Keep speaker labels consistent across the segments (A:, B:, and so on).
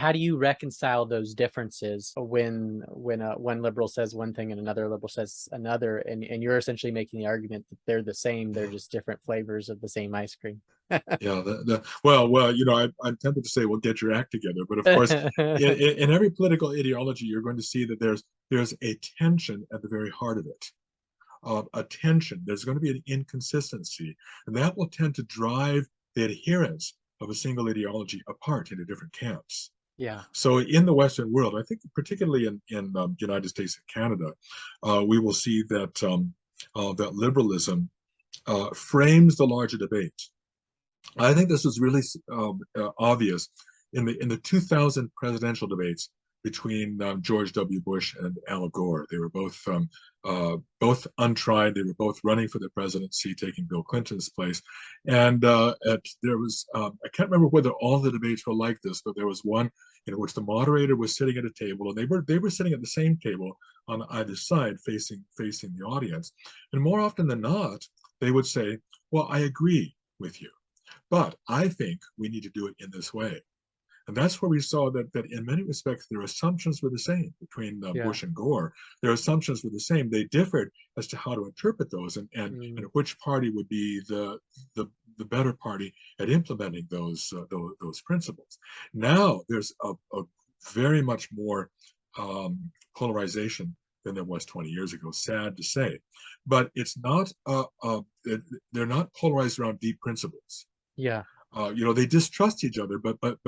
A: how do you reconcile those differences when one liberal says one thing and another liberal says another, and you're essentially making the argument that they're the same, they're just different flavors of the same ice cream?
B: Yeah, well, I'm tempted to say, well, get your act together. But of course, in every political ideology, you're going to see that there's a tension at the very heart of it. A tension. There's going to be an inconsistency, and that will tend to drive the adherents of a single ideology apart into different camps.
A: Yeah.
B: So in the Western world, I think particularly in United States and Canada, we will see that liberalism frames the larger debate. I think this was really obvious in the 2000 presidential debates between George W. Bush and Al Gore. They were both untried. They were both running for the presidency, taking Bill Clinton's place. And there was I can't remember whether all the debates were like this, but there was one in which the moderator was sitting at a table, and they were sitting at the same table on either side, facing the audience. And more often than not, they would say, "Well, I agree with you, but I think we need to do it in this way." And that's where we saw that in many respects, their assumptions were the same between
A: Yeah.
B: Bush and Gore. Their assumptions were the same. They differed as to how to interpret those and
A: Mm.
B: which party would be the better party at implementing those principles. Now there's a very much more polarization than there was 20 years ago, sad to say. But it's not, they're not polarized around deep principles.
A: Yeah.
B: They distrust each other, but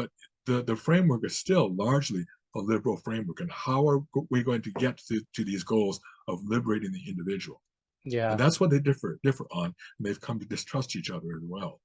B: the framework is still largely a liberal framework. And how are we going to get to these goals of liberating the individual? And
A: Yeah.
B: that's what they differ on. And they've come to distrust each other as well.